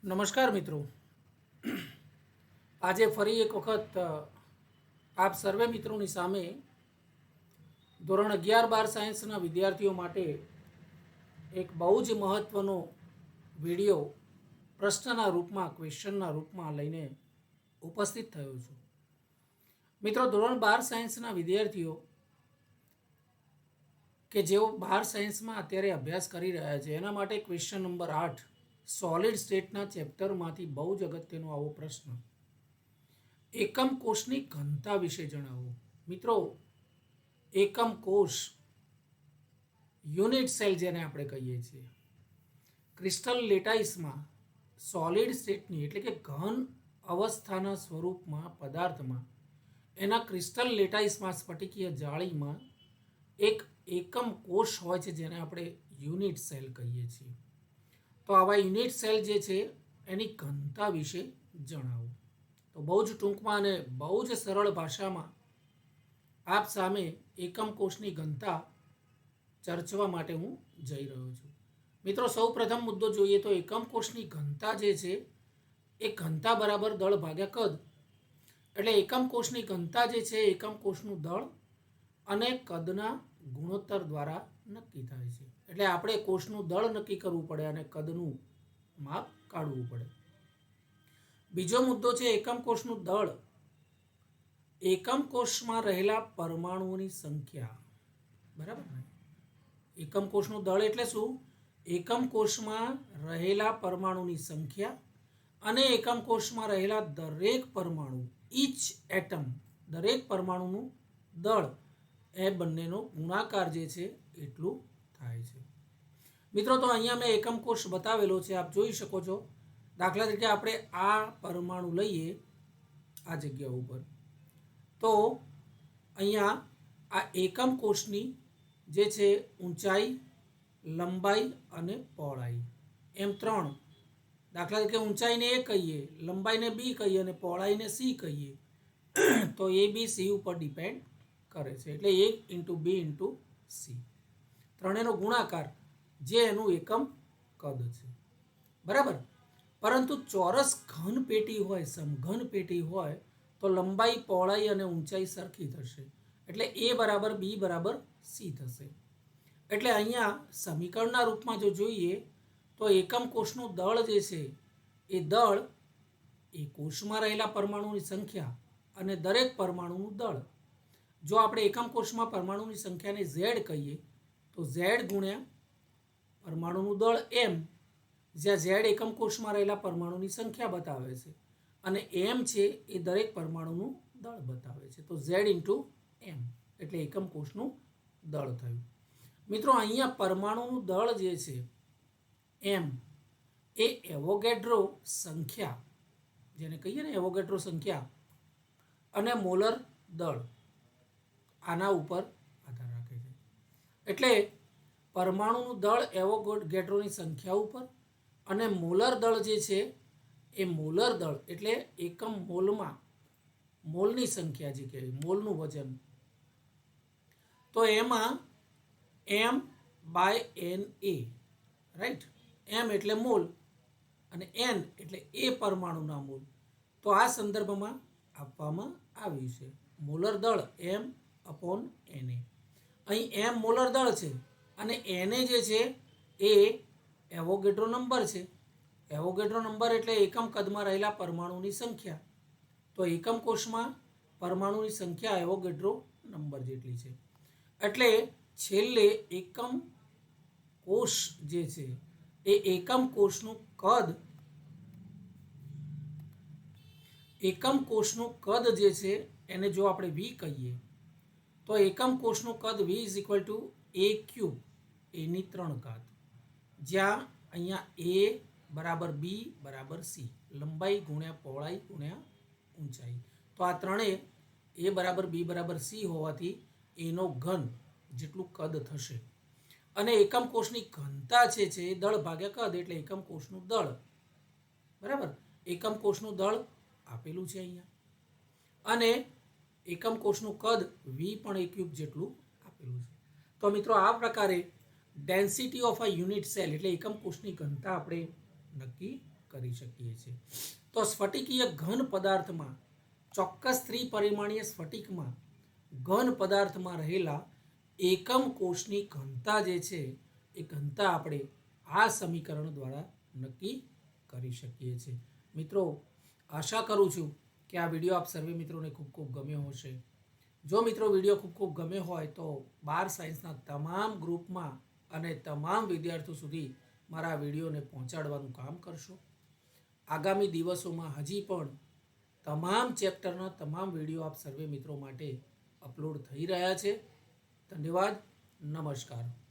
નમસ્કાર મિત્રો, આજે ફરી એક વખત આપ સર્વે મિત્રોની સામે ધોરણ 11-12 સાયન્સના વિદ્યાર્થીઓ માટે એક બહુ જ મહત્ત્વનો વિડીયો પ્રશ્નના રૂપમાં, ક્વેશ્ચનના રૂપમાં લઈને ઉપસ્થિત થયો છું. મિત્રો, ધોરણ 12 સાયન્સના વિદ્યાર્થીઓ કે જેઓ 12 સાયન્સમાં અત્યારે અભ્યાસ કરી રહ્યા છે એના માટે ક્વેશ્ચન નંબર 8 સોલિડ સ્ટેટના ચેપ્ટરમાંથી બહુ જ અગત્યનો આવો પ્રશ્ન, એકમ કોષની ઘનતા વિશે જણાવો. મિત્રો, એકમ કોષ, યુનિટ સેલ જેને આપણે કહીએ છીએ, ક્રિસ્ટલ લેટાઇસમાં સોલિડ સ્ટેટની એટલે કે ઘન અવસ્થાના સ્વરૂપમાં પદાર્થમાં એના ક્રિસ્ટલ લેટાઇસમાં સ્ફટિકીય જાળીમાં એક એકમ કોષ હોય છે જેને આપણે યુનિટ સેલ કહીએ છીએ. તો આવા યુનિટ સેલ જે છે એની ઘનતા વિશે જણાવો. તો બહુ જ ટૂંકમાં અને બહુ જ સરળ ભાષામાં આપ સામે એકમ કોષની ઘનતા ચર્ચવા માટે હું જઈ રહ્યો છું. મિત્રો, સૌ પ્રથમ મુદ્દો જોઈએ તો એકમ કોષની ઘનતા જે છે એ ઘનતા બરાબર દળ ભાગ્યા કદ. એટલે એકમ કોષની ઘનતા જે છે એકમ કોષનું દળ અને કદના ગુણોત્તર દ્વારા નક્કી થાય છે. એટલે આપણે કોષનું દળ નક્કી કરવું પડે અને કદનું માપ કાઢવું પડે. બીજો મુદ્દો છે એકમ કોષનું દળ, એકમ કોષમાં રહેલા પરમાણુઓની સંખ્યા. બરાબર ને? એકમ કોષનું દળ એટલે શું? એકમ કોષમાં રહેલા પરમાણુની સંખ્યા અને એકમ કોષમાં રહેલા દરેક પરમાણુ, ઈચ એટમ, દરેક પરમાણુનું દળ, એ બંનેનો ગુણાકાર જે છે એટલું થાય છે. મિત્રો, તો અહીંયા મેં એકમ કોષ બતાવેલો છે, આપ જોઈ શકો છો. દાખલા તરીકે આપણે આ પરમાણુ લઈએ આ જગ્યા ઉપર, તો અહીંયા આ એકમ કોષની જે છે ઊંચાઈ, લંબાઈ અને પહોળાઈ એમ ત્રણ. દાખલા તરીકે ઊંચાઈને A કહીએ, લંબાઈને B કહીએ અને પહોળાઈને C કહીએ, તો A B C ઉપર ડિપેન્ડ કરે છે. એટલે 1 × B × C, ત્રણેયનો ગુણાકાર જે એનું એકમ કદ છે. બરાબર. પરંતુ ચોરસ ઘન પેટી હોય, સમઘન પેટી હોય, તો લંબાઈ, પહોળાઈ અને ઊંચાઈ સરખી થશે. એટલે A બરાબર B બરાબર C થશે. એટલે અહીંયા સમીકરણના રૂપમાં જો જોઈએ તો એકમ કોષનું દળ જે છે એ દળ એ કોષમાં રહેલા પરમાણુની સંખ્યા અને દરેક પરમાણુનું દળ. જો આપણે એકમ કોષમાં પરમાણુની સંખ્યાને Z કહીએ તો Z ગુણ્યા પરમાણુનું દળ M, જ્યાં Z એકમ કોષમાં રહેલા પરમાણુની સંખ્યા બતાવે છે અને M છે એ દરેક પરમાણુનું દળ બતાવે છે. તો Z × M એટલે એકમ કોષનું દળ થયું. મિત્રો, અહીંયા પરમાણુનું દળ જે છે M એ એવોગેડ્રો સંખ્યા, જેને કહીએ ને એવોગેડ્રો સંખ્યા, અને મોલર દળ આના ઉપર આધાર રાખે છે. એટલે પરમાણુનું દળ એવોગેડ્રોની સંખ્યા ઉપર અને મોલર દળ જે છે એ મોલર દળ એટલે એકમ મોલમાં, મોલની સંખ્યા જે કહેવાય, મોલનું વજન, તો એમાં M/NA, રાઈટ? M એટલે મોલ અને N એટલે એ પરમાણુના મોલ. તો આ સંદર્ભમાં આપવામાં આવ્યું છે મોલર દળ M/NA. અહીં M મોલર દળ છે અને Na જે છે એ એવોગેડ્રો નંબર છે. એવોગેડ્રો નંબર એટલે એકમ કદમાં રહેલા પરમાણુની સંખ્યા. તો એકમ કોષમાં પરમાણુની સંખ્યા એવોગેડ્રો નંબર જેટલી છે. એટલે છેલ્લે એકમ કોષ જે છે એ એકમ કોષનું કદ, એકમ કોષનું કદ જે છે એને જો આપણે V કહીએ તો એકમ કોષનું કદ V = A³, એની 3 ઘાત, જ્યાં અહીંયા A બરાબર B બરાબર C, લંબાઈ ગુણ્યા પહોળાઈ ગુણ્યા ઊંચાઈ. તો આ ત્રણેય A બરાબર B બરાબર C હોવાથી એનો ઘન જેટલું કદ થશે. અને એકમ કોષની ઘનતા છે એ દળ ભાગ્યા કદ એટલે એકમ કોષનું દળ. બરાબર. એકમ કોષનું દળ આપેલું છે અહીંયા અને એકમ કોષનું કદ V પણ A³ જેટલું આપેલું છે. તો મિત્રો, આ પ્રકારે density of a unit cell એટલે એકમ કોષની ઘનતા આપણે નક્કી કરી શકીએ છીએ. તો સ્ફટિકીય ઘન પદાર્થમાં ચોક્કસ ત્રિપરિમાણીય સ્ફટિકમાં ઘન પદાર્થમાં રહેલા એકમ કોષની ઘનતા જે છે એ ઘનતા આપણે આ સમીકરણ દ્વારા નક્કી કરી શકીએ છીએ. મિત્રો, આશા કરું છું કે આ વિડીયો આપ સર્વે મિત્રોને ખૂબ ખૂબ ગમ્યો હશે. જો મિત્રો વિડીયો ખૂબ ખૂબ ગમ્યો હોય તો 12 સાયન્સના તમામ ગ્રુપમાં અને તમામ વિદ્યાર્થીઓ સુધી મારા વિડીયોને પહોંચાડવાનું કામ કરશો. આગામી દિવસોમાં હજી પણ તમામ ચેપ્ટરના તમામ વિડીયો આપ સર્વે મિત્રો માટે અપલોડ થઈ રહ્યા છે. ધન્યવાદ. નમસ્કાર.